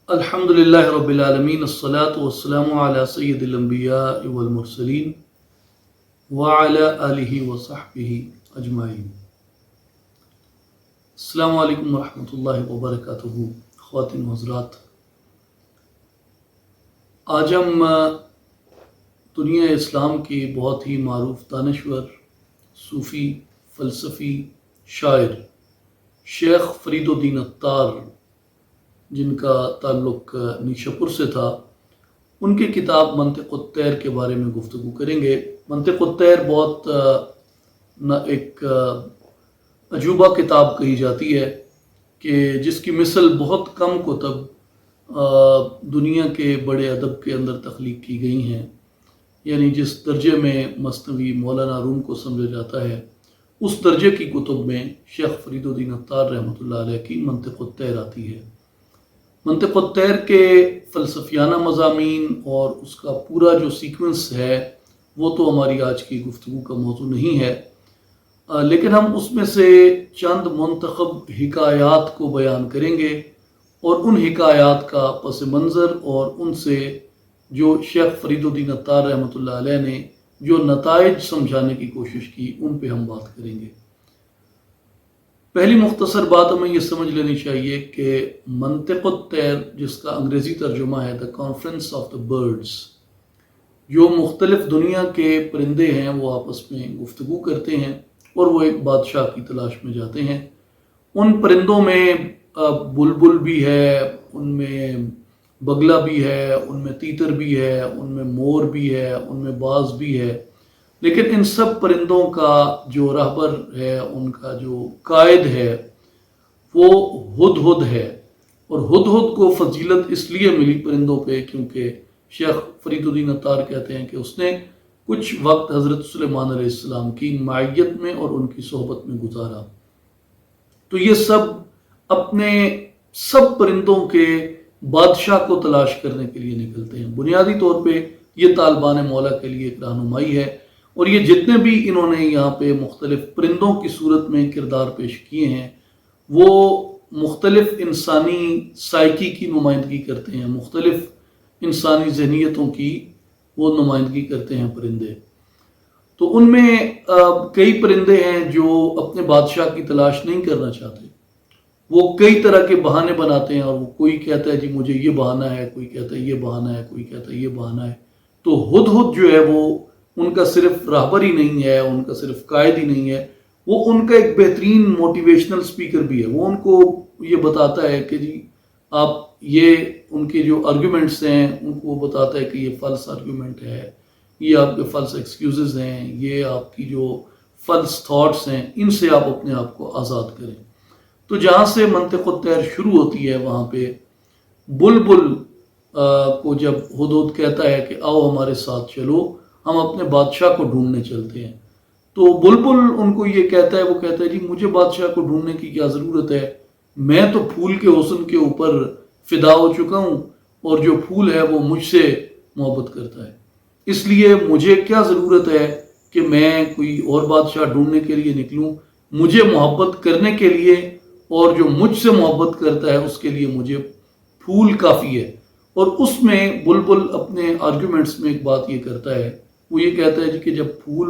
الحمد للہ رب العالمین الصلاة والسلام علی سید الانبیاء والمرسلین وعلی آلہ وصحبہ اجمعین۔ السلام علیکم ورحمۃ اللہ وبرکاتہ۔ خواتین و حضرات، آج ہم دنیا اسلام کی بہت ہی معروف دانشور، صوفی، فلسفی، شاعر شیخ فرید الدین عطار، جن کا تعلق نیشاپور سے تھا، ان کی کتاب منطق الطیر کے بارے میں گفتگو کریں گے۔ منطق الطیر بہت ایک عجوبہ کتاب کہی جاتی ہے کہ جس کی مثل بہت کم کتب دنیا کے بڑے ادب کے اندر تخلیق کی گئی ہیں، یعنی جس درجے میں مثنوی مولانا روم کو سمجھا جاتا ہے، اس درجے کی کتب میں شیخ فرید الدین عطار رحمۃ اللہ علیہ کی منطق الطیر آتی ہے۔ منطق الطیر کے فلسفیانہ مضامین اور اس کا پورا جو سیکوینس ہے وہ تو ہماری آج کی گفتگو کا موضوع نہیں ہے، لیکن ہم اس میں سے چند منتخب حکایات کو بیان کریں گے اور ان حکایات کا پس منظر اور ان سے جو شیخ فرید الدین عطار رحمۃ اللہ علیہ نے جو نتائج سمجھانے کی کوشش کی، ان پہ ہم بات کریں گے۔ پہلی مختصر بات ہمیں یہ سمجھ لینی چاہیے کہ منطق الطیر، جس کا انگریزی ترجمہ ہے دا کانفرنس آف دا برڈز، جو مختلف دنیا کے پرندے ہیں وہ آپس میں گفتگو کرتے ہیں اور وہ ایک بادشاہ کی تلاش میں جاتے ہیں۔ ان پرندوں میں بلبل بھی ہے، ان میں بگلا بھی ہے، ان میں تیتر بھی ہے، ان میں مور بھی ہے، ان میں باز بھی ہے، لیکن ان سب پرندوں کا جو رہبر ہے، ان کا جو قائد ہے، وہ ہدہد ہے۔ اور ہدہد کو فضیلت اس لیے ملی پرندوں پہ کیونکہ شیخ فرید الدین عطار کہتے ہیں کہ اس نے کچھ وقت حضرت سلیمان علیہ السلام کی معیت میں اور ان کی صحبت میں گزارا۔ تو یہ سب اپنے سب پرندوں کے بادشاہ کو تلاش کرنے کے لیے نکلتے ہیں۔ بنیادی طور پہ یہ طالبان مولا کے لیے ایک رہنمائی ہے، اور یہ جتنے بھی انہوں نے یہاں پہ مختلف پرندوں کی صورت میں کردار پیش کیے ہیں، وہ مختلف انسانی سائیکی کی نمائندگی کرتے ہیں، مختلف انسانی ذہنیتوں کی وہ نمائندگی کرتے ہیں پرندے۔ تو ان میں کئی پرندے ہیں جو اپنے بادشاہ کی تلاش نہیں کرنا چاہتے، وہ کئی طرح کے بہانے بناتے ہیں، اور وہ کوئی کہتا ہے جی مجھے یہ بہانہ ہے، کوئی کہتا ہے یہ بہانہ ہے، کوئی کہتا ہے یہ بہانہ ہے۔ تو ہدہد جو ہے وہ ان کا صرف رہبر ہی نہیں ہے، ان کا صرف قائد ہی نہیں ہے، وہ ان کا ایک بہترین موٹیویشنل سپیکر بھی ہے۔ وہ ان کو یہ بتاتا ہے کہ جی آپ یہ ان کے جو آرگیومنٹس ہیں ان کو وہ بتاتا ہے کہ یہ فالس آرگیومنٹ ہے، یہ آپ کے فالس ایکسکیوزز ہیں، یہ آپ کی جو فالس تھاٹس ہیں، ان سے آپ اپنے آپ کو آزاد کریں۔ تو جہاں سے منطق الطیر شروع ہوتی ہے، وہاں پہ بلبل کو جب ہدہد کہتا ہے کہ آؤ ہمارے ساتھ چلو، ہم اپنے بادشاہ کو ڈھونڈنے چلتے ہیں، تو بلبل ان کو یہ کہتا ہے، وہ کہتا ہے جی مجھے بادشاہ کو ڈھونڈنے کی کیا ضرورت ہے، میں تو پھول کے حسن کے اوپر فدا ہو چکا ہوں، اور جو پھول ہے وہ مجھ سے محبت کرتا ہے، اس لیے مجھے کیا ضرورت ہے کہ میں کوئی اور بادشاہ ڈھونڈنے کے لیے نکلوں۔ مجھے محبت کرنے کے لیے اور جو مجھ سے محبت کرتا ہے اس کے لیے مجھے پھول کافی ہے۔ اور اس میں بلبل اپنے آرگیومنٹس میں ایک بات یہ کرتا ہے، وہ یہ کہتا ہے جی کہ جب پھول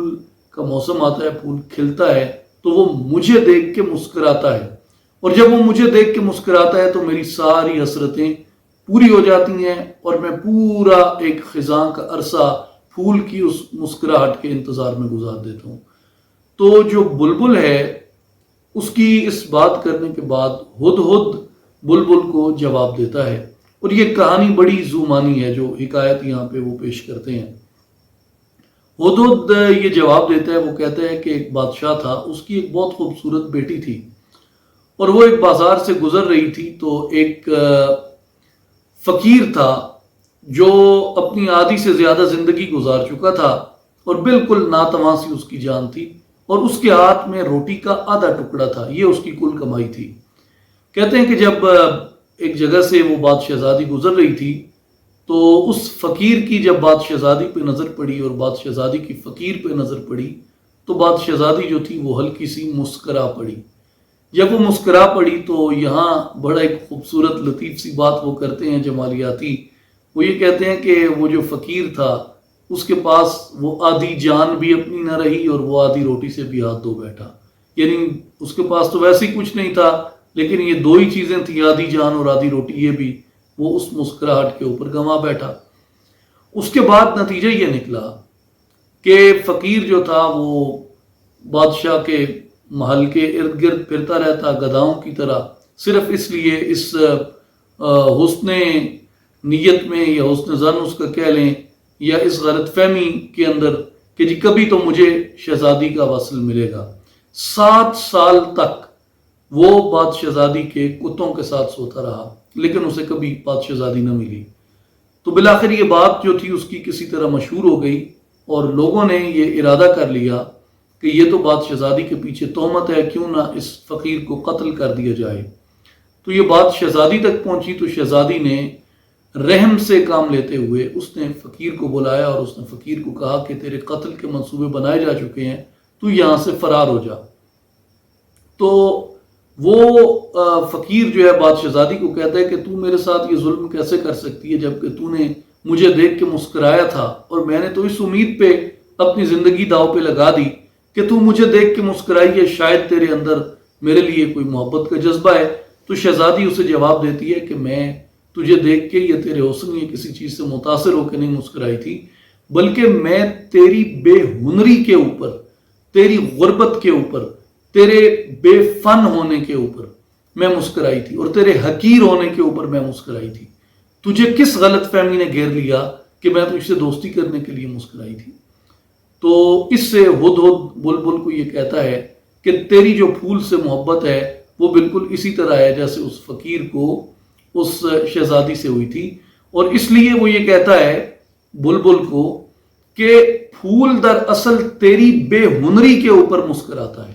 کا موسم آتا ہے، پھول کھلتا ہے، تو وہ مجھے دیکھ کے مسکراتا ہے، اور جب وہ مجھے دیکھ کے مسکراتا ہے تو میری ساری حسرتیں پوری ہو جاتی ہیں، اور میں پورا ایک خزاں کا عرصہ پھول کی اس مسکراہٹ کے انتظار میں گزار دیتا ہوں۔ تو جو بلبل ہے، اس کی اس بات کرنے کے بعد ہدہد بلبل کو جواب دیتا ہے، اور یہ کہانی بڑی زومانی ہے جو حکایت یہاں پہ وہ پیش کرتے ہیں۔ ہدہد یہ جواب دیتا ہے، وہ کہتا ہے کہ ایک بادشاہ تھا، اس کی ایک بہت خوبصورت بیٹی تھی، اور وہ ایک بازار سے گزر رہی تھی، تو ایک فقیر تھا جو اپنی آدھی سے زیادہ زندگی گزار چکا تھا، اور بالکل ناتواں سی اس کی جان تھی، اور اس کے ہاتھ میں روٹی کا آدھا ٹکڑا تھا، یہ اس کی کل کمائی تھی۔ کہتے ہیں کہ جب ایک جگہ سے وہ بات شہزادی گزر رہی تھی، تو اس فقیر کی جب بات شہزادی پہ نظر پڑی اور بات شہزادی کی فقیر پہ نظر پڑی، تو بات شہزادی جو تھی وہ ہلکی سی مسکرا پڑی۔ جب وہ مسکرا پڑی تو یہاں بڑا ایک خوبصورت لطیف سی بات وہ کرتے ہیں جمالیاتی. وہ یہ کہتے ہیں کہ وہ جو فقیر تھا اس کے پاس وہ آدھی جان بھی اپنی نہ رہی اور وہ آدھی روٹی سے بھی ہاتھ دھو بیٹھا. یعنی اس کے پاس تو ویسے ہی کچھ نہیں تھا، لیکن یہ دو ہی چیزیں تھیں، آدھی جان اور آدھی روٹی، یہ بھی وہ اس مسکراہٹ کے اوپر گنوا بیٹھا. اس کے بعد نتیجہ یہ نکلا کہ فقیر جو تھا وہ بادشاہ کے محل کے ارد گرد پھرتا رہتا گدھاؤں کی طرح، صرف اس لیے اس حسن نیت میں یا حسن ظن اس کا کہہ لیں یا اس غلط فہمی کے اندر کہ جی کبھی تو مجھے شہزادی کا وصل ملے گا. 7 سال تک وہ بادشاہ زادی کے کتوں کے ساتھ سوتا رہا، لیکن اسے کبھی بادشاہ زادی نہ ملی. تو بالآخر یہ بات جو تھی اس کی کسی طرح مشہور ہو گئی اور لوگوں نے یہ ارادہ کر لیا کہ یہ تو بات شہزادی کے پیچھے تہمت ہے، کیوں نہ اس فقیر کو قتل کر دیا جائے. تو یہ بات شہزادی تک پہنچی تو شہزادی نے رحم سے کام لیتے ہوئے اس نے فقیر کو بلایا اور اس نے فقیر کو کہا کہ تیرے قتل کے منصوبے بنائے جا چکے ہیں، تو یہاں سے فرار ہو جا. تو وہ فقیر جو ہے بات شہزادی کو کہتا ہے کہ تو میرے ساتھ یہ ظلم کیسے کر سکتی ہے جبکہ تو نے مجھے دیکھ کے مسکرایا تھا اور میں نے تو اس امید پہ اپنی زندگی داؤ پہ لگا دی کہ تو مجھے دیکھ کے مسکرائی ہے، شاید تیرے اندر میرے لیے کوئی محبت کا جذبہ ہے. تو شہزادی اسے جواب دیتی ہے کہ میں تجھے دیکھ کے یا تیرے حسن یا کسی چیز سے متاثر ہو کے نہیں مسکرائی تھی، بلکہ میں تیری بے ہنری کے اوپر، تیری غربت کے اوپر، تیرے بے فن ہونے کے اوپر میں مسکرائی تھی اور تیرے حقیر ہونے کے اوپر میں مسکرائی تھی. تجھے کس غلط فہمی نے گھیر لیا کہ میں تجھ سے دوستی کرنے کے لیے مسکرائی تھی. تو اس سے ہدہد بلبل کو یہ کہتا ہے کہ تیری جو پھول سے محبت ہے وہ بالکل اسی طرح ہے جیسے اس فقیر کو اس شہزادی سے ہوئی تھی. اور اس لیے وہ یہ کہتا ہے بلبل کو کہ پھول در اصل تیری بے ہنری کے اوپر مسکراتا ہے،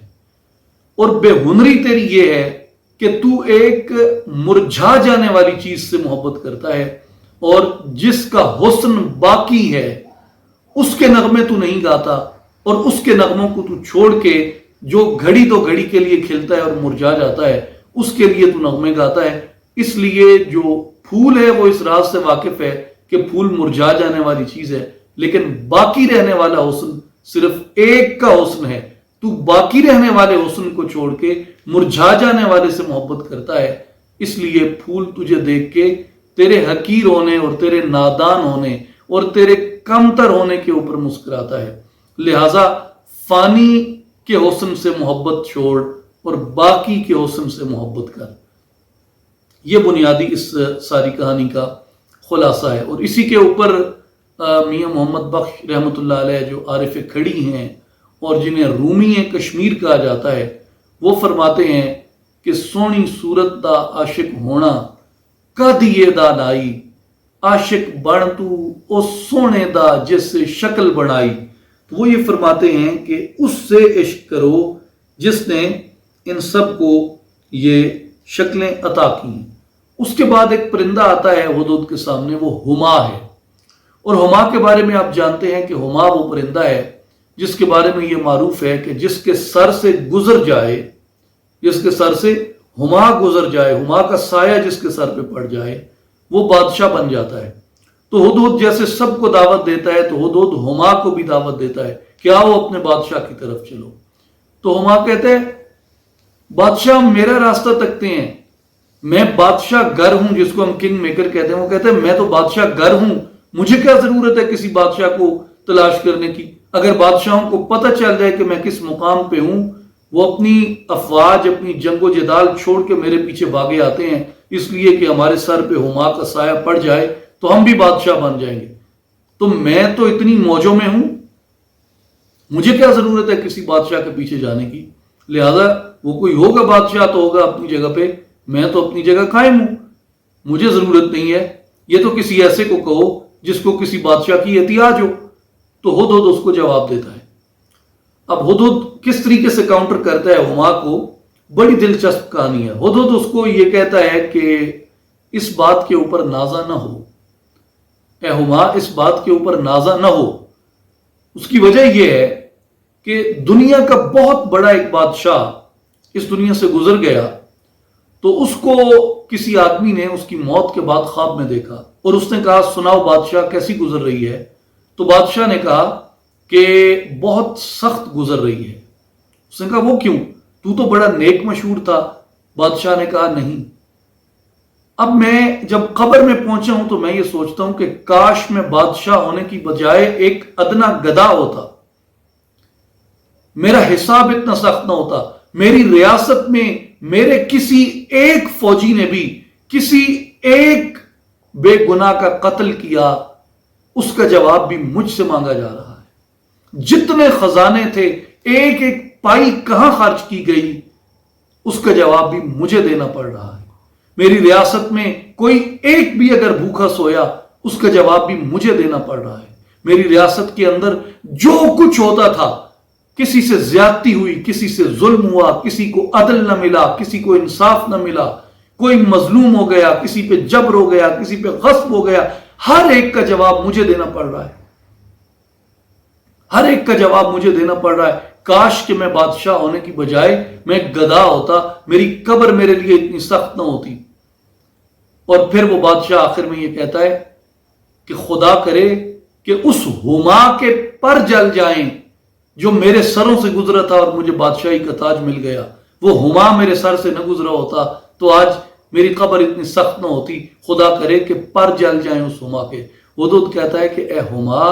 اور بے ہنری تیری یہ ہے کہ تو ایک مرجھا جانے والی چیز سے محبت کرتا ہے اور جس کا حسن باقی ہے اس کے نغمے تو نہیں گاتا، اور اس کے نغموں کو تو چھوڑ کے جو گھڑی تو گھڑی کے لیے کھلتا ہے اور مرجھا جاتا ہے اس کے لیے تو نغمے گاتا ہے. اس لیے جو پھول ہے وہ اس راز سے واقف ہے کہ پھول مرجھا جانے والی چیز ہے، لیکن باقی رہنے والا حسن صرف ایک کا حسن ہے. تو باقی رہنے والے حسن کو چھوڑ کے مرجھا جانے والے سے محبت کرتا ہے. اس لیے پھول تجھے دیکھ کے تیرے حقیر ہونے اور تیرے نادان ہونے اور تیرے کمتر ہونے کے اوپر مسکراتا ہے. لہٰذا فانی کے حسن سے محبت چھوڑ اور باقی کے حسن سے محبت کر. یہ بنیادی اس ساری کہانی کا خلاصہ ہے. اور اسی کے اوپر میاں محمد بخش رحمۃ اللہ علیہ جو عارف کھڑی ہیں اور جنہیں رومی کشمیر کہا جاتا ہے، وہ فرماتے ہیں کہ سونی صورت دا عاشق ہونا کد یہ دا نائی، عاشق بن تو او سونے دا جس سے شکل بنائی. تو وہ یہ فرماتے ہیں کہ اس سے عشق کرو جس نے ان سب کو یہ شکلیں عطا کی ہیں. اس کے بعد ایک پرندہ آتا ہے ہدہد کے سامنے، وہ ہما ہے. اور ہما کے بارے میں آپ جانتے ہیں کہ ہما وہ پرندہ ہے جس کے بارے میں یہ معروف ہے کہ جس کے سر سے گزر جائے، جس کے سر سے ہما گزر جائے، ہما کا سایہ جس کے سر پہ پڑ جائے وہ بادشاہ بن جاتا ہے. تو ہدہد جیسے سب کو دعوت دیتا ہے تو ہدہد ہما کو بھی دعوت دیتا ہے کہ آؤ اپنے بادشاہ کی طرف چلو. تو ہما کہتے ہیں بادشاہ میرا راستہ تکتے ہیں، میں بادشاہ گر ہوں، جس کو ہم کنگ میکر کہتے ہیں. وہ کہتے ہیں میں تو بادشاہ گر ہوں، مجھے کیا ضرورت ہے کسی بادشاہ کو تلاش کرنے کی. اگر بادشاہوں کو پتہ چل جائے کہ میں کس مقام پہ ہوں، وہ اپنی افواج، اپنی جنگ و جدال چھوڑ کے میرے پیچھے بھاگے آتے ہیں، اس لیے کہ ہمارے سر پہ ہما کا سایہ پڑ جائے تو ہم بھی بادشاہ بن جائیں گے. تو میں تو اتنی موجوں میں ہوں، مجھے کیا ضرورت ہے کسی بادشاہ کے پیچھے جانے کی. لہذا وہ کوئی ہوگا بادشاہ تو ہوگا اپنی جگہ پہ، میں تو اپنی جگہ قائم ہوں، مجھے ضرورت نہیں ہے. یہ تو کسی ایسے کو کہو جس کو کسی بادشاہ کی احتیاج ہو. تو ہدہد اس کو جواب دیتا ہے. اب ہدہد کس طریقے سے کاؤنٹر کرتا ہے ہما کو، بڑی دلچسپ کہانی ہے. ہدہد اس کو یہ کہتا ہے کہ اس بات کے اوپر نازا نہ ہو، اے ہما اس بات کے اوپر نازا نہ ہو. اس کی وجہ یہ ہے کہ دنیا کا بہت بڑا ایک بادشاہ اس دنیا سے گزر گیا تو اس کو کسی آدمی نے اس کی موت کے بعد خواب میں دیکھا اور اس نے کہا سناؤ بادشاہ کیسی گزر رہی ہے؟ تو بادشاہ نے کہا کہ بہت سخت گزر رہی ہے۔ اس نے کہا وہ کیوں؟ تو بڑا نیک مشہور تھا۔ بادشاہ نے کہا نہیں، اب میں جب قبر میں پہنچا ہوں تو میں یہ سوچتا ہوں کہ کاش میں بادشاہ ہونے کی بجائے ایک ادنا گدھا ہوتا، میرا حساب اتنا سخت نہ ہوتا، میری ریاست میں میرے کسی ایک فوجی نے بھی کسی ایک بے گناہ کا قتل کیا، اس کا جواب بھی مجھ سے مانگا جا رہا ہے۔ جتنے خزانے تھے، ایک ایک پائی کہاں خرچ کی گئی، اس کا جواب بھی مجھے دینا پڑ رہا ہے۔ میری ریاست میں کوئی ایک بھی اگر بھوکا سویا، اس کا جواب بھی مجھے دینا پڑ رہا ہے۔ میری ریاست کے اندر جو کچھ ہوتا تھا، کسی سے زیادتی ہوئی، کسی سے ظلم ہوا، کسی کو عدل نہ ملا، کسی کو انصاف نہ ملا، کوئی مظلوم ہو گیا، کسی پہ جبر ہو گیا، کسی پہ غصب ہو گیا، ہر ایک کا جواب مجھے دینا پڑ رہا ہے۔ ہر ایک کا جواب مجھے دینا پڑ رہا ہے۔ کاش کہ میں بادشاہ ہونے کی بجائے میں گدھا ہوتا، میری قبر میرے لیے اتنی سخت نہ ہوتی۔ اور پھر وہ بادشاہ آخر میں یہ کہتا ہے کہ خدا کرے کہ اس ہما کے پر جل جائیں جو میرے سروں سے گزرا تھا اور مجھے بادشاہی کا تاج مل گیا۔ وہ ہما میرے سر سے نہ گزرا ہوتا تو آج میری قبر اتنی سخت نہ ہوتی۔ خدا کرے کہ پر جل جائیں اس ہما کے۔ ودود کہتا ہے کہ اے ہما،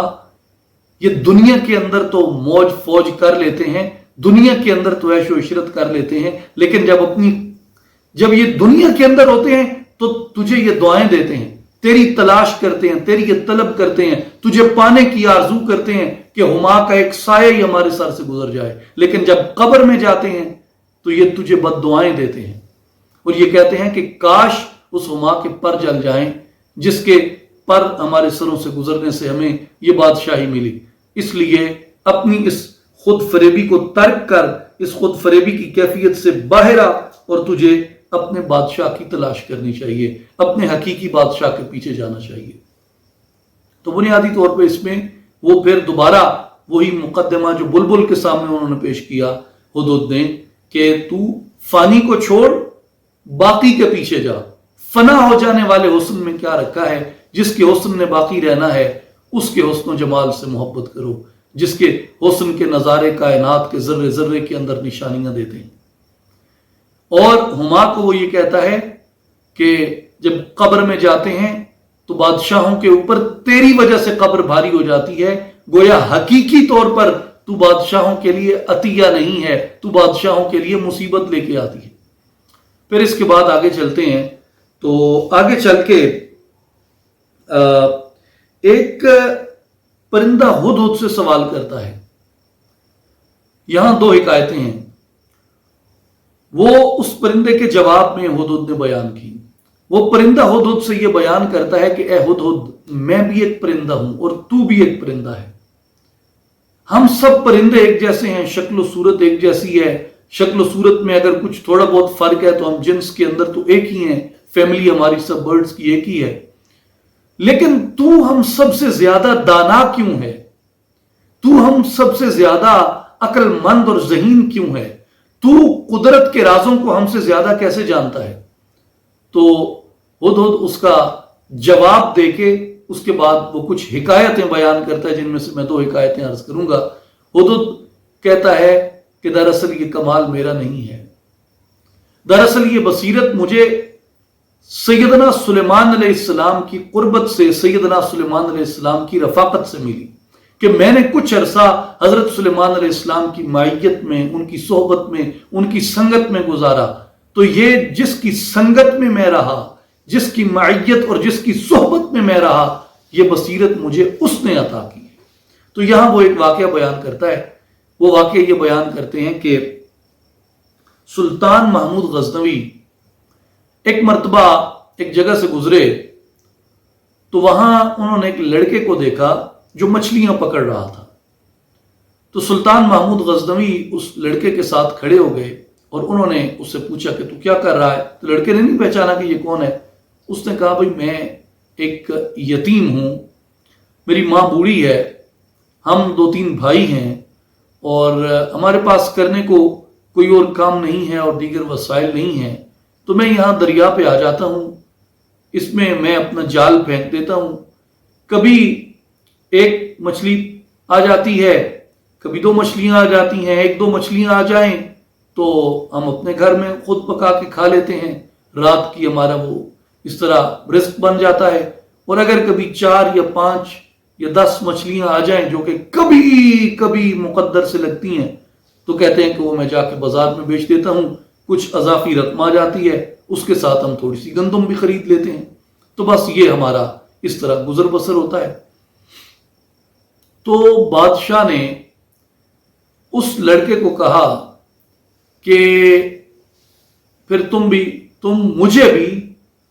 یہ دنیا کے اندر تو موج فوج کر لیتے ہیں، دنیا کے اندر تو عیش و عشرت کر لیتے ہیں، لیکن جب یہ دنیا کے اندر ہوتے ہیں تو تجھے یہ دعائیں دیتے ہیں، تیری تلاش کرتے ہیں، تیری یہ طلب کرتے ہیں، تجھے پانے کی آرزو کرتے ہیں کہ ہما کا ایک سایہ ہی ہمارے سر سے گزر جائے، لیکن جب قبر میں جاتے ہیں تو یہ تجھے بد دعائیں دیتے ہیں اور یہ کہتے ہیں کہ کاش اس ہما کے پر جل جائیں جس کے پر ہمارے سروں سے گزرنے سے ہمیں یہ بادشاہی ملی۔ اس لیے اپنی اس خود فریبی کو ترک کر، اس خود فریبی کی کیفیت سے باہر آ اور تجھے اپنے بادشاہ کی تلاش کرنی چاہیے، اپنے حقیقی بادشاہ کے پیچھے جانا چاہیے۔ تو بنیادی طور پہ اس میں وہ پھر دوبارہ وہی مقدمہ جو بلبل کے سامنے انہوں نے پیش کیا ہدہد نے کہ تو فانی کو چھوڑ باقی کے پیچھے جا، فنا ہو جانے والے حسن میں کیا رکھا ہے، جس کے حسن نے باقی رہنا ہے اس کے حسن و جمال سے محبت کرو، جس کے حسن کے نظارے کائنات کے ذرے ذرے کے اندر نشانیاں دیتے ہیں۔ اور ہما کو وہ یہ کہتا ہے کہ جب قبر میں جاتے ہیں تو بادشاہوں کے اوپر تیری وجہ سے قبر بھاری ہو جاتی ہے، گویا حقیقی طور پر تو بادشاہوں کے لیے عطیہ نہیں ہے، تو بادشاہوں کے لیے مصیبت لے کے آتی ہے۔ پھر اس کے بعد آگے چلتے ہیں تو آگے چل کے ایک پرندہ ہدہد سے سوال کرتا ہے۔ یہاں دو حکایتیں ہیں، وہ اس پرندے کے جواب میں ہدہد نے بیان کی۔ وہ پرندہ ہدہد سے یہ بیان کرتا ہے کہ اے ہدہد، میں بھی ایک پرندہ ہوں اور تو بھی ایک پرندہ ہے، ہم سب پرندے ایک جیسے ہیں، شکل و صورت ایک جیسی ہے، شکل و صورت میں اگر کچھ تھوڑا بہت فرق ہے تو ہم جنس کے اندر تو ایک ہی ہیں، فیملی ہماری سب برڈز کی ایک ہی ہے، لیکن تو ہم سب سے زیادہ دانا کیوں ہے؟ تو ہم سب سے زیادہ عقل مند اور ذہین کیوں ہے؟ تو قدرت کے رازوں کو ہم سے زیادہ کیسے جانتا ہے؟ تو ہدہد اس کا جواب دے کے اس کے بعد وہ کچھ حکایتیں بیان کرتا ہے، جن میں سے میں دو حکایتیں عرض کروں گا۔ ہدہد کہتا ہے کہ دراصل یہ کمال میرا نہیں ہے، دراصل یہ بصیرت مجھے سیدنا سلیمان علیہ السلام کی قربت سے، سیدنا سلیمان علیہ السلام کی رفاقت سے ملی، کہ میں نے کچھ عرصہ حضرت سلیمان علیہ السلام کی معیت میں، ان کی صحبت میں، ان کی سنگت میں گزارا، تو یہ جس کی سنگت میں میں رہا، جس کی معیت اور جس کی صحبت میں میں رہا، یہ بصیرت مجھے اس نے عطا کی۔ تو یہاں وہ ایک واقعہ بیان کرتا ہے۔ وہ واقعہ یہ بیان کرتے ہیں کہ سلطان محمود غزنوی ایک مرتبہ ایک جگہ سے گزرے تو وہاں انہوں نے ایک لڑکے کو دیکھا جو مچھلیاں پکڑ رہا تھا۔ تو سلطان محمود غزنوی اس لڑکے کے ساتھ کھڑے ہو گئے اور انہوں نے اس سے پوچھا کہ تو کیا کر رہا ہے؟ تو لڑکے نے نہیں پہچانا کہ یہ کون ہے۔ اس نے کہا بھائی میں ایک یتیم ہوں، میری ماں بوڑھی ہے، ہم 2-3 بھائی ہیں اور ہمارے پاس کرنے کو کوئی اور کام نہیں ہے اور دیگر وسائل نہیں ہیں تو میں یہاں دریا پہ آ جاتا ہوں، اس میں میں اپنا جال پھینک دیتا ہوں، کبھی ایک مچھلی آ جاتی ہے، کبھی 2 مچھلیاں آ جاتی ہیں، 1-2 مچھلیاں آ جائیں تو ہم اپنے گھر میں خود پکا کے کھا لیتے ہیں، رات کی ہمارا وہ اس طرح رزق بن جاتا ہے۔ اور اگر کبھی 4 یا 5 یا 10 مچھلیاں آ جائیں جو کہ کبھی کبھی مقدر سے لگتی ہیں تو کہتے ہیں کہ وہ میں جا کے بازار میں بیچ دیتا ہوں، کچھ اضافی رقم آ جاتی ہے، اس کے ساتھ ہم تھوڑی سی گندم بھی خرید لیتے ہیں، تو بس یہ ہمارا اس طرح گزر بسر ہوتا ہے۔ تو بادشاہ نے اس لڑکے کو کہا کہ پھر تم مجھے بھی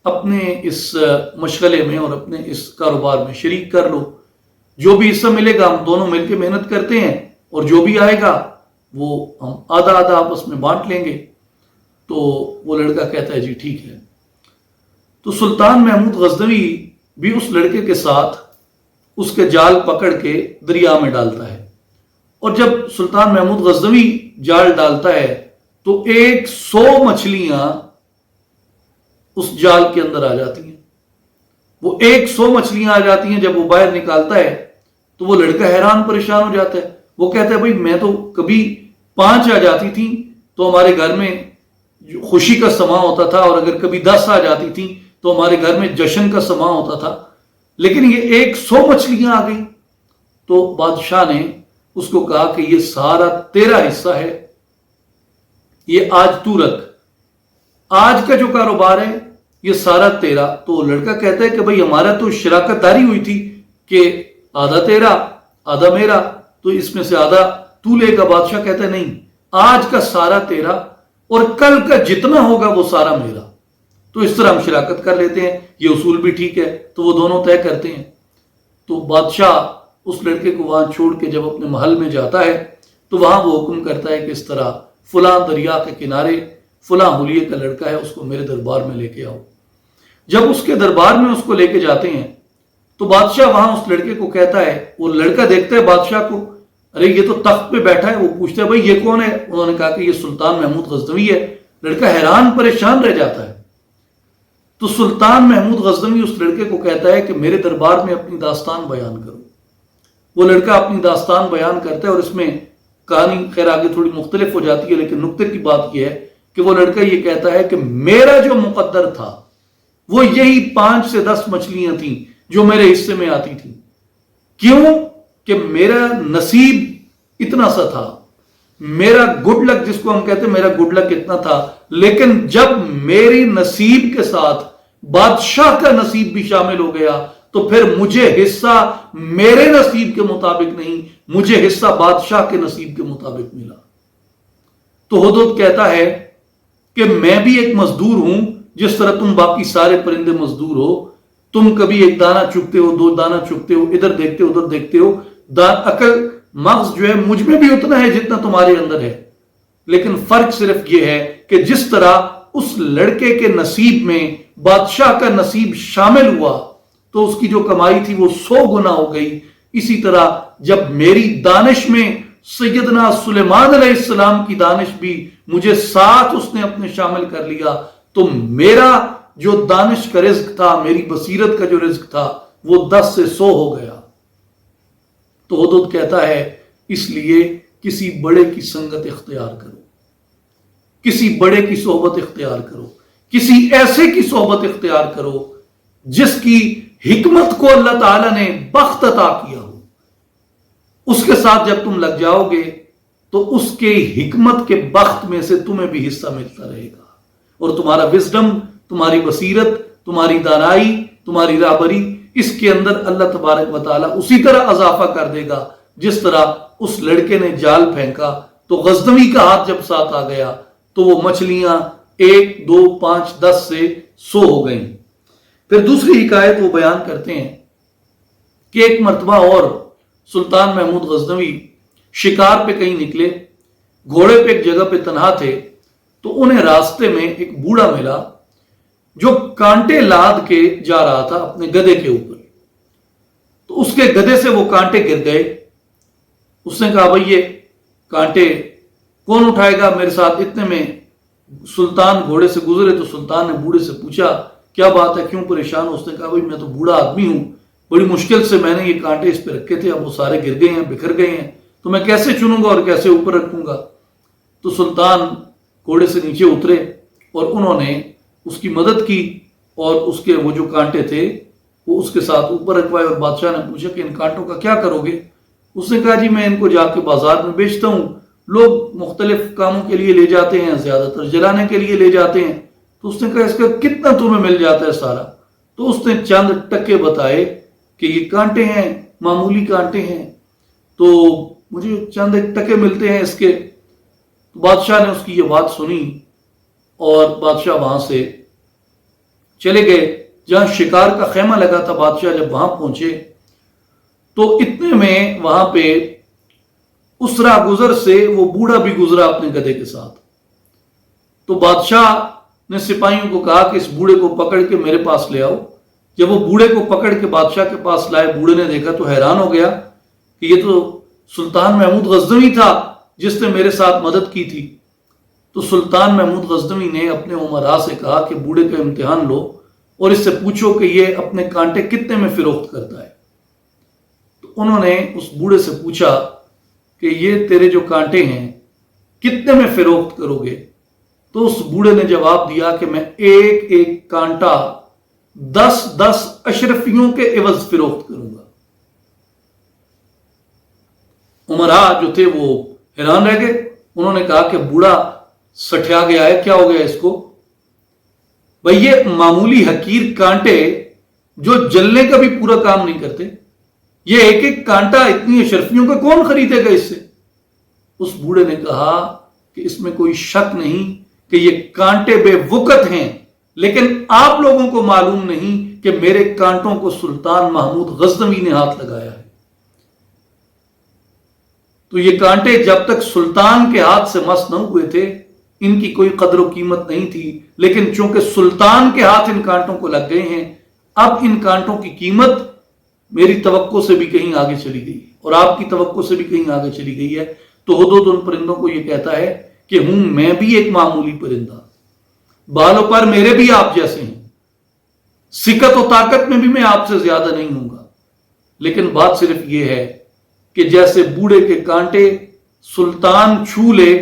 اپنے اس مشغلے میں اور اپنے اس کاروبار میں شریک کر لو، جو بھی حصہ ملے گا ہم دونوں مل کے محنت کرتے ہیں اور جو بھی آئے گا وہ ہم آدھا آدھا آپس میں بانٹ لیں گے۔ تو وہ لڑکا کہتا ہے جی ٹھیک ہے۔ تو سلطان محمود غزنوی بھی اس لڑکے کے ساتھ اس کے جال پکڑ کے دریا میں ڈالتا ہے، اور جب سلطان محمود غزنوی جال ڈالتا ہے تو 100 مچھلیاں اس جال کے اندر آ جاتی ہیں، وہ 100 مچھلیاں آ جاتی ہیں۔ جب وہ باہر نکالتا ہے تو وہ لڑکا حیران پریشان ہو جاتا ہے، وہ کہتا ہے بھائی میں تو کبھی 5 آ جاتی تھی تو ہمارے گھر میں خوشی کا سماں ہوتا تھا، اور اگر کبھی 10 آ جاتی تھی تو ہمارے گھر میں جشن کا سماں ہوتا تھا، لیکن یہ 100 مچھلیاں آ گئی۔ تو بادشاہ نے اس کو کہا کہ یہ سارا تیرا حصہ ہے، یہ آج تو رکھ، آج کا جو کاروبار ہے یہ سارا تیرا۔ تو لڑکا کہتا ہے کہ بھائی ہمارا تو شراکت داری ہوئی تھی کہ آدھا تیرا آدھا میرا، تو اس میں سے آدھا تو لے گا۔ بادشاہ کہتا ہے نہیں، آج کا سارا تیرا اور کل کا جتنا ہوگا وہ سارا میرا۔ تو اس طرح ہم شراکت کر لیتے ہیں، یہ اصول بھی ٹھیک ہے۔ تو وہ دونوں طے کرتے ہیں۔ تو بادشاہ اس لڑکے کو وہاں چھوڑ کے جب اپنے محل میں جاتا ہے تو وہاں وہ حکم کرتا ہے کہ اس طرح فلاں دریا کے کنارے فلاں حلیے کا لڑکا ہے، اس کو میرے دربار میں لے کے آؤ۔ جب اس کے دربار میں اس کو لے کے جاتے ہیں تو بادشاہ وہاں اس لڑکے کو کہتا ہے، وہ لڑکا دیکھتا ہے بادشاہ کو، ارے یہ تو تخت پہ بیٹھا ہے، وہ پوچھتا ہے بھائی یہ کون ہے؟ انہوں نے کہا کہ یہ سلطان محمود غزنوی ہے۔ لڑکا حیران پریشان رہ جاتا ہے۔ تو سلطان محمود غزنوی اس لڑکے کو کہتا ہے کہ میرے دربار میں اپنی داستان بیان کرو۔ وہ لڑکا اپنی داستان بیان کرتا ہے، اور اس میں کہانی خیر آگے تھوڑی مختلف ہو جاتی ہے، لیکن نکتے کی بات یہ ہے کہ وہ لڑکا یہ کہتا ہے کہ میرا جو مقدر تھا وہ یہی 5 سے 10 مچھلیاں تھیں جو میرے حصے میں آتی تھیں۔ کیوں کہ میرا نصیب اتنا سا تھا، میرا گڈ لک جس کو ہم کہتے ہیں، میرا گڈ لک اتنا تھا، لیکن جب میری نصیب کے ساتھ بادشاہ کا نصیب بھی شامل ہو گیا تو پھر مجھے حصہ میرے نصیب کے مطابق نہیں، مجھے حصہ بادشاہ کے نصیب کے مطابق ملا۔ تو ہدہد کہتا ہے کہ میں بھی ایک مزدور ہوں، جس طرح تم باقی سارے پرندے مزدور ہو، تم کبھی ایک دانہ چگتے ہو، 2 دانہ چگتے ہو، ادھر دیکھتے ہو ادھر دیکھتے ہو، عقل مغز جو ہے مجھ میں بھی اتنا ہے جتنا تمہارے اندر ہے، لیکن فرق صرف یہ ہے کہ جس طرح اس لڑکے کے نصیب میں بادشاہ کا نصیب شامل ہوا تو اس کی جو کمائی تھی وہ 100 گنا ہو گئی، اسی طرح جب میری دانش میں سیدنا سلیمان علیہ السلام کی دانش بھی مجھے ساتھ اس نے اپنے شامل کر لیا تو میرا جو دانش کا رزق تھا، میری بصیرت کا جو رزق تھا وہ 10 سے 100 ہو گیا۔ تو ہدہد کہتا ہے اس لیے کسی بڑے کی سنگت اختیار کرو، کسی بڑے کی صحبت اختیار کرو، کسی ایسے کی صحبت اختیار کرو جس کی حکمت کو اللہ تعالیٰ نے بخت عطا کیا ہو۔ اس کے ساتھ جب تم لگ جاؤ گے تو اس کے حکمت کے بخت میں سے تمہیں بھی حصہ ملتا رہے گا، اور تمہارا وزڈم، تمہاری بصیرت، تمہاری دانائی، تمہاری رہبری، اس کے اندر اللہ تبارک و تعالیٰ اسی طرح اضافہ کر دے گا جس طرح اس لڑکے نے جال پھینکا تو غزنوی کا ہاتھ جب ساتھ آ گیا تو وہ مچھلیاں 1 2 5 10 سے 100 ہو گئیں۔ پھر دوسری حکایت وہ بیان کرتے ہیں کہ ایک مرتبہ اور سلطان محمود غزنوی شکار پہ کہیں نکلے، گھوڑے پہ ایک جگہ پہ تنہا تھے، تو انہیں راستے میں ایک بوڑھا ملا جو کانٹے لاد کے جا رہا تھا اپنے گدھے کے اوپر۔ تو اس کے گدھے سے وہ کانٹے گر گئے۔ اس نے کہا بھئی یہ کانٹے کون اٹھائے گا میرے ساتھ؟ اتنے میں سلطان گھوڑے سے گزرے تو سلطان نے بوڑھے سے پوچھا کیا بات ہے، کیوں پریشان ہو؟ اس نے کہا بھائی میں تو بوڑھا آدمی ہوں، بڑی مشکل سے میں نے یہ کانٹے اس پہ رکھے تھے، اب وہ سارے گر گئے ہیں، بکھر گئے ہیں، تو میں کیسے چنوں گا اور کیسے اوپر رکھوں گا؟ تو سلطان گھوڑے سے نیچے اترے اور انہوں نے اس کی مدد کی اور اس کے وہ جو کانٹے تھے وہ اس کے ساتھ اوپر رکھوائے، اور بادشاہ نے پوچھا کہ ان کانٹوں کا کیا کرو گے؟ اس نے کہا جی میں ان کو جا کے بازار میں بیچتا ہوں، لوگ مختلف کاموں کے لیے لے جاتے ہیں، زیادہ تر جلانے کے لیے لے جاتے ہیں۔ تو اس نے کہا اس کا کتنا تمہیں مل جاتا ہے سارا؟ تو اس نے چند ٹکے بتائے کہ یہ کانٹے ہیں، معمولی کانٹے ہیں، تو مجھے چند ایک ٹکے ملتے ہیں اس کے۔ تو بادشاہ نے اس کی یہ بات سنی اور بادشاہ وہاں سے چلے گئے جہاں شکار کا خیمہ لگا تھا۔ بادشاہ جب وہاں پہنچے تو اتنے میں وہاں پہ اس راہ گزر سے وہ بوڑھا بھی گزرا اپنے گدھے کے ساتھ۔ تو بادشاہ نے سپاہیوں کو کہا کہ اس بوڑھے کو پکڑ کے میرے پاس لے آؤ۔ جب وہ بوڑھے کو پکڑ کے بادشاہ کے پاس لائے، بوڑھے نے دیکھا تو حیران ہو گیا کہ یہ تو سلطان محمود غزنوی تھا جس نے میرے ساتھ مدد کی تھی۔ تو سلطان محمود غزنوی نے اپنے امراء سے کہا کہ بوڑھے کا امتحان لو اور اس سے پوچھو کہ یہ اپنے کانٹے کتنے میں فروخت کرتا ہے۔ تو انہوں نے اس بوڑھے سے پوچھا کہ یہ تیرے جو کانٹے ہیں کتنے میں فروخت کرو گے؟ تو اس بوڑھے نے جواب دیا کہ میں ایک ایک کانٹا 10 اشرفیوں کے عوض فروخت کروں گا۔ امراء جو تھے وہ حیران رہ گئے، انہوں نے کہا کہ بوڑھا سٹھیا گیا ہے، کیا ہو گیا اس کو؟ بھئی یہ معمولی حقیر کانٹے جو جلنے کا بھی پورا کام نہیں کرتے، یہ ایک ایک کانٹا اتنی اشرفیوں کا کون خریدے گا اس سے؟ اس بوڑھے نے کہا کہ اس میں کوئی شک نہیں کہ یہ کانٹے بے وقت ہیں، لیکن آپ لوگوں کو معلوم نہیں کہ میرے کانٹوں کو سلطان محمود غزنوی نے ہاتھ لگایا ہے۔ تو یہ کانٹے جب تک سلطان کے ہاتھ سے مس نہ ہوئے تھے ان کی کوئی قدر و قیمت نہیں تھی، لیکن چونکہ سلطان کے ہاتھ ان کانٹوں کو لگ گئے ہیں، اب ان کانٹوں کی قیمت میری توقع سے بھی کہیں آگے چلی گئی اور آپ کی توقع سے بھی کہیں آگے چلی گئی ہے۔ تو ہدہد ان پرندوں کو یہ کہتا ہے کہ ہوں میں بھی ایک معمولی پرندہ، بالوں پر میرے بھی آپ جیسے ہیں، سکت و طاقت میں بھی میں آپ سے زیادہ نہیں ہوں گا، لیکن بات صرف یہ ہے کہ جیسے بوڑھے کے کانٹے سلطان چھو لے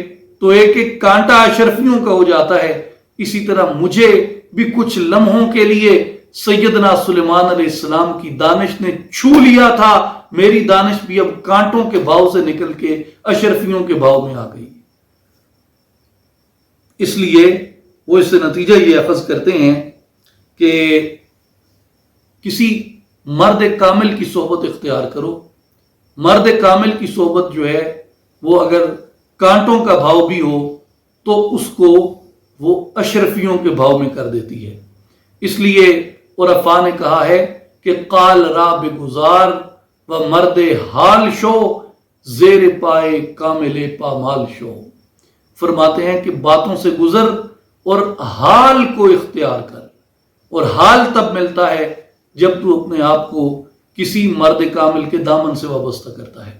تو ایک ایک کانٹا اشرفیوں کا ہو جاتا ہے، اسی طرح مجھے بھی کچھ لمحوں کے لیے سیدنا سلیمان علیہ السلام کی دانش نے چھو لیا تھا، میری دانش بھی اب کانٹوں کے بھاؤ سے نکل کے اشرفیوں کے بھاؤ میں آ گئی۔ اس لیے وہ اس سے نتیجہ یہ اخذ کرتے ہیں کہ کسی مرد کامل کی صحبت اختیار کرو۔ مرد کامل کی صحبت جو ہے وہ اگر کانٹوں کا بھاؤ بھی ہو تو اس کو وہ اشرفیوں کے بھاؤ میں کر دیتی ہے۔ اس لیے عرفاء نے کہا ہے کہ قال را بگزار و مرد حال شو، زیر پائے کامل پامال شو۔ فرماتے ہیں کہ باتوں سے گزر اور حال کو اختیار کر، اور حال تب ملتا ہے جب تو اپنے آپ کو کسی مرد کامل کے دامن سے وابستہ کرتا ہے۔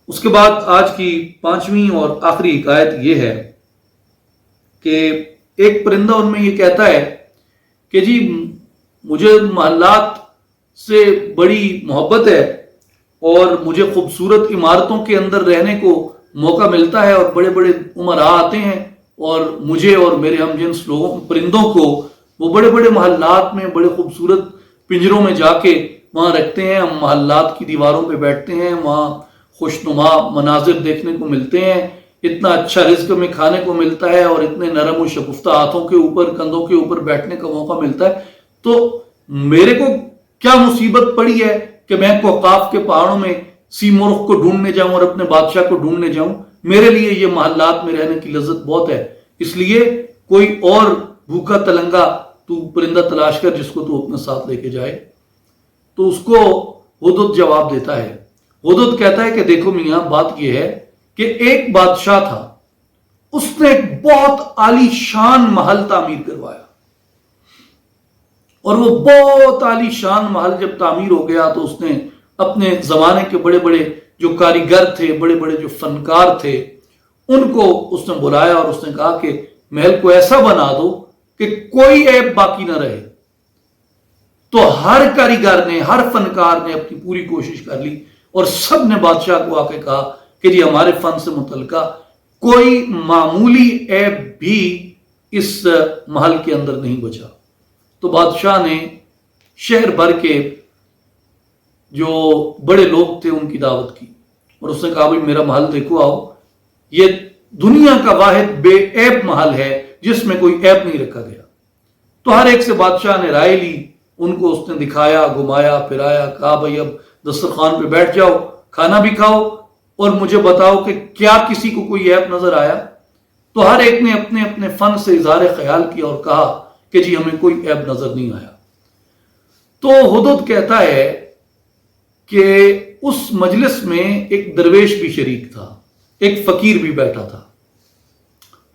اس کے بعد آج کی 5ویں اور آخری حکایت یہ ہے کہ ایک پرندہ ان میں یہ کہتا ہے کہ جی مجھے محلات سے بڑی محبت ہے اور مجھے خوبصورت عمارتوں کے اندر رہنے کو موقع ملتا ہے، اور بڑے بڑے امراء آتے ہیں اور مجھے اور میرے ہم جنس لوگوں پرندوں کو وہ بڑے بڑے محلات میں بڑے خوبصورت پنجروں میں جا کے وہاں رکھتے ہیں، ہم محلات کی دیواروں پہ بیٹھتے ہیں، وہاں خوشنما مناظر دیکھنے کو ملتے ہیں، اتنا اچھا رزق میں کھانے کو ملتا ہے اور اتنے نرم و شگفتہ ہاتھوں کے اوپر کندھوں کے اوپر بیٹھنے کا موقع ملتا ہے، تو میرے کو کیا مصیبت پڑی ہے کہ میں کوقاف کے پہاڑوں میں سیمرغ کو ڈھونڈنے جاؤں اور اپنے بادشاہ کو ڈھونڈنے جاؤں؟ میرے لیے یہ محلات میں رہنے کی لذت بہت ہے، اس لیے کوئی اور بھوکا تلنگا تو پرندہ تلاش کر جس کو تو اپنے ساتھ لے کے جائے۔ تو اس کو ہدہد جواب دیتا ہے، ہدہد کہتا ہے کہ دیکھو میاں بات یہ ہے کہ ایک بادشاہ تھا، اس نے ایک بہت عالی شان محل تعمیر کروایا، اور وہ بہت عالی شان محل جب تعمیر ہو گیا تو اس نے اپنے زمانے کے بڑے بڑے جو کاریگر تھے، بڑے بڑے جو فنکار تھے، ان کو اس نے بلایا اور اس نے کہا کہ محل کو ایسا بنا دو کہ کوئی عیب باقی نہ رہے۔ تو ہر کاریگر نے، ہر فنکار نے اپنی پوری کوشش کر لی اور سب نے بادشاہ کو آ کے کہا کہ جی ہمارے فن سے متعلقہ کوئی معمولی عیب بھی اس محل کے اندر نہیں بچا۔ تو بادشاہ نے شہر بھر کے جو بڑے لوگ تھے ان کی دعوت کی اور اس نے کہا بھائی میرا محل دیکھو، آؤ، یہ دنیا کا واحد بے عیب محل ہے جس میں کوئی عیب نہیں رکھا گیا۔ تو ہر ایک سے بادشاہ نے رائے لی، ان کو اس نے دکھایا، گھمایا پھرایا، کہا بھائی اب دسترخوان پہ بیٹھ جاؤ، کھانا بھی کھاؤ اور مجھے بتاؤ کہ کیا کسی کو کوئی عیب نظر آیا۔ تو ہر ایک نے اپنے اپنے فن سے اظہار خیال کیا اور کہا کہ جی ہمیں کوئی عیب نظر نہیں آیا۔ تو ہدہد کہتا ہے کہ اس مجلس میں ایک درویش بھی شریک تھا، ایک فقیر بھی بیٹھا تھا۔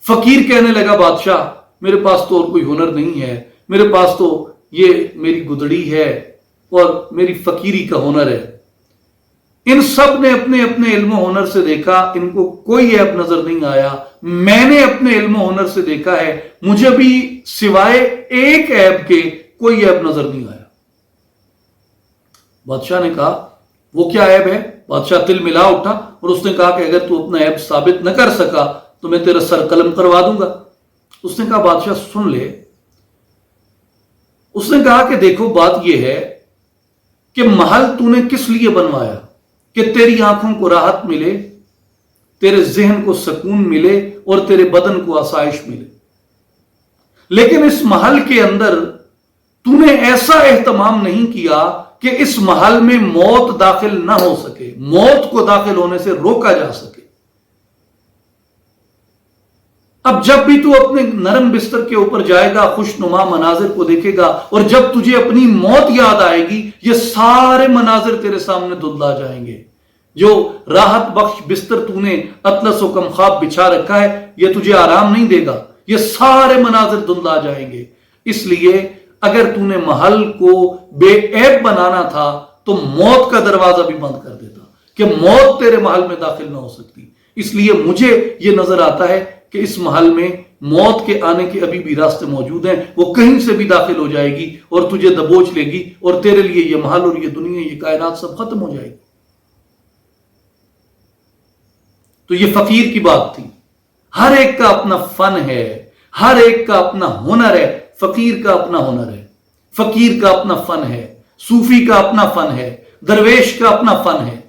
فقیر کہنے لگا بادشاہ میرے پاس تو اور کوئی ہنر نہیں ہے، میرے پاس تو یہ میری گدڑی ہے اور میری فقیری کا ہنر ہے۔ ان سب نے اپنے اپنے علم و ہنر سے دیکھا، ان کو کوئی عیب نظر نہیں آیا۔ میں نے اپنے علم و ہنر سے دیکھا ہے، مجھے بھی سوائے ایک عیب کے کوئی عیب نظر نہیں آیا۔ بادشاہ نے کہا وہ کیا عیب ہے؟ بادشاہ تل ملا اٹھا اور اس نے کہا کہ اگر تو اپنا عیب ثابت نہ کر سکا تو میں تیرا سر قلم کروا دوں گا۔ اس نے کہا بادشاہ سن لے۔ اس نے کہا کہ دیکھو بات یہ ہے کہ محل تو نے کس لیے بنوایا کہ تیری آنکھوں کو راحت ملے، تیرے ذہن کو سکون ملے اور تیرے بدن کو آسائش ملے، لیکن اس محل کے اندر تو نے ایسا اہتمام نہیں کیا کہ اس محل میں موت داخل نہ ہو سکے، موت کو داخل ہونے سے روکا جا سکے۔ اب جب بھی تو اپنے نرم بستر کے اوپر جائے گا، خوش نما مناظر کو دیکھے گا، اور جب تجھے اپنی موت یاد آئے گی یہ سارے مناظر تیرے سامنے دھندلا جائیں گے۔ جو راحت بخش بستر تو نے اطلس و کم خواب بچھا رکھا ہے یہ تجھے آرام نہیں دے گا، یہ سارے مناظر دھندلا جائیں گے۔ اس لیے اگر تو نے محل کو بے عیب بنانا تھا تو موت کا دروازہ بھی بند کر دیتا کہ موت تیرے محل میں داخل نہ ہو سکتی۔ اس لیے مجھے یہ نظر آتا ہے کہ اس محل میں موت کے آنے کے ابھی بھی راستے موجود ہیں، وہ کہیں سے بھی داخل ہو جائے گی اور تجھے دبوچ لے گی اور تیرے لیے یہ محل اور یہ دنیا، یہ کائنات سب ختم ہو جائے گی۔ تو یہ فقیر کی بات تھی۔ ہر ایک کا اپنا فن ہے، ہر ایک کا اپنا ہنر ہے۔ فقیر کا اپنا ہنر ہے، فقیر کا اپنا فن ہے، صوفی کا اپنا فن ہے، درویش کا اپنا فن ہے۔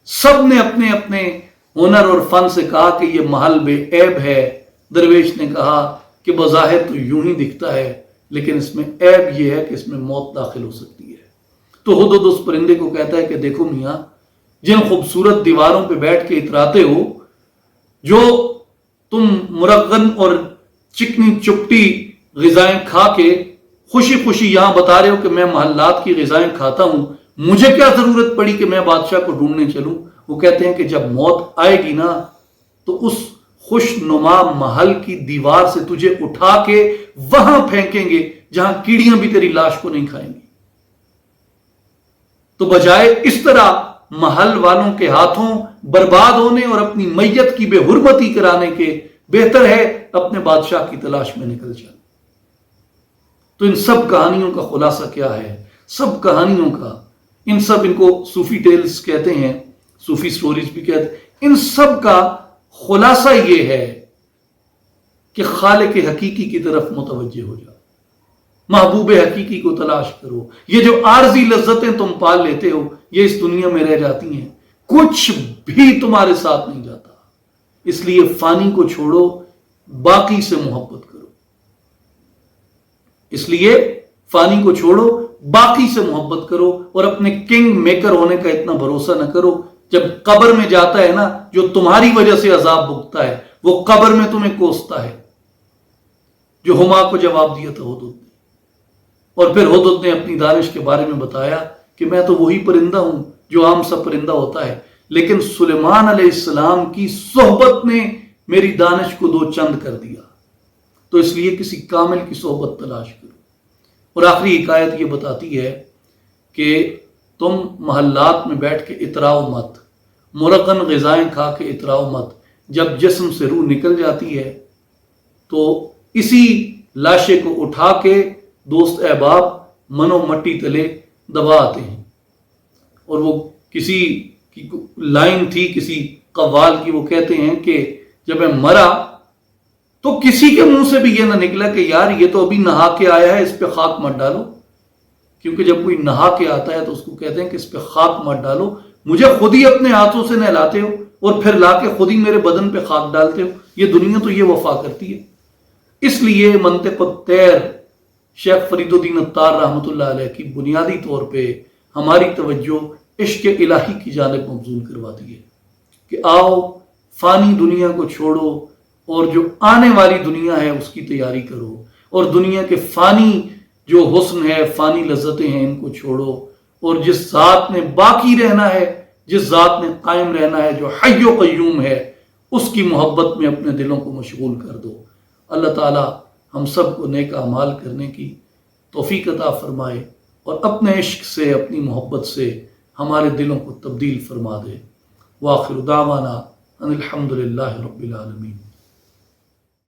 سب نے اپنے اپنے ہنر اور فن سے کہا کہ یہ محل بے عیب ہے۔ درویش نے کہا کہ بظاہر تو یوں ہی دکھتا ہے لیکن اس میں عیب یہ ہے کہ اس میں موت داخل ہو سکتی ہے۔ تو ہدہد اس پرندے کو کہتا ہے کہ دیکھو میاں، جن خوبصورت دیواروں پہ بیٹھ کے اتراتے ہو، جو تم مرغن اور چکنی چپٹی غذائیں کھا کے خوشی خوشی یہاں بتا رہے ہو کہ میں محلات کی غذائیں کھاتا ہوں، مجھے کیا ضرورت پڑی کہ میں بادشاہ کو ڈھونڈنے چلوں؟ وہ کہتے ہیں کہ جب موت آئے گی نا تو اس خوش نما محل کی دیوار سے تجھے اٹھا کے وہاں پھینکیں گے جہاں کیڑیاں بھی تیری لاش کو نہیں کھائیں گی۔ تو بجائے اس طرح محل والوں کے ہاتھوں برباد ہونے اور اپنی میت کی بے حرمتی کرانے کے، بہتر ہے اپنے بادشاہ کی تلاش میں نکل جائے۔ تو ان سب کہانیوں کا خلاصہ کیا ہے؟ سب کہانیوں کا، ان کو صوفی ٹیلز کہتے ہیں، صوفی سٹوریز بھی کہتے ہیں۔ ان سب کا خلاصہ یہ ہے کہ خالق حقیقی کی طرف متوجہ ہو جاؤ، محبوب حقیقی کو تلاش کرو۔ یہ جو عارضی لذتیں تم پال لیتے ہو یہ اس دنیا میں رہ جاتی ہیں، کچھ بھی تمہارے ساتھ نہیں جاتا۔ اس لیے فانی کو چھوڑو، باقی سے محبت کرو۔ اس لیے فانی کو چھوڑو، باقی سے محبت کرو اور اپنے کنگ میکر ہونے کا اتنا بھروسہ نہ کرو۔ جب قبر میں جاتا ہے نا، جو تمہاری وجہ سے عذاب بھگتا ہے وہ قبر میں تمہیں کوستا ہے، جو ہما کو جواب دیا تھا ہدہد نے۔ اور پھر ہدہد نے اپنی دانش کے بارے میں بتایا کہ میں تو وہی پرندہ ہوں جو عام سا پرندہ ہوتا ہے، لیکن سلیمان علیہ السلام کی صحبت نے میری دانش کو دو چند کر دیا۔ تو اس لیے کسی کامل کی صحبت تلاش کرو۔ اور آخری حکایت یہ بتاتی ہے کہ تم محلات میں بیٹھ کے اتراؤ مت، مرغن غذائیں کھا کے اتراؤ مت، جب جسم سے روح نکل جاتی ہے تو اسی لاشے کو اٹھا کے دوست احباب منو مٹی تلے دبا آتے ہیں. اور وہ کسی کی لائن تھی کسی قوال کی، وہ کہتے ہیں کہ جب میں مرا تو کسی کے منہ سے بھی یہ نہ نکلا کہ یار یہ تو ابھی نہا کے آیا ہے، اس پہ خاک مت ڈالو. کیونکہ جب کوئی نہا کے آتا ہے تو اس کو کہتے ہیں کہ اس پہ خاک مت ڈالو، مجھے خود ہی اپنے ہاتھوں سے نہلاتے ہو اور پھر لا کے خود ہی میرے بدن پہ خاک ڈالتے ہو. یہ دنیا تو یہ وفا کرتی ہے. اس لیے منطق الطیر شیخ فرید الدین عطار رحمۃ اللہ علیہ کی بنیادی طور پہ ہماری توجہ عشق الہی کی جانب مبذول کرواتی ہے کہ آؤ فانی دنیا کو چھوڑو اور جو آنے والی دنیا ہے اس کی تیاری کرو، اور دنیا کے فانی جو حسن ہے، فانی لذتیں ہیں، ان کو چھوڑو، اور جس ذات نے باقی رہنا ہے، جس ذات نے قائم رہنا ہے، جو حی و قیوم ہے، اس کی محبت میں اپنے دلوں کو مشغول کر دو. اللہ تعالی ہم سب کو نیک اعمال کرنے کی توفیق عطا فرمائے اور اپنے عشق سے، اپنی محبت سے ہمارے دلوں کو تبدیل فرما دے. وآخر دعوانا ان الحمد للہ رب العالمین.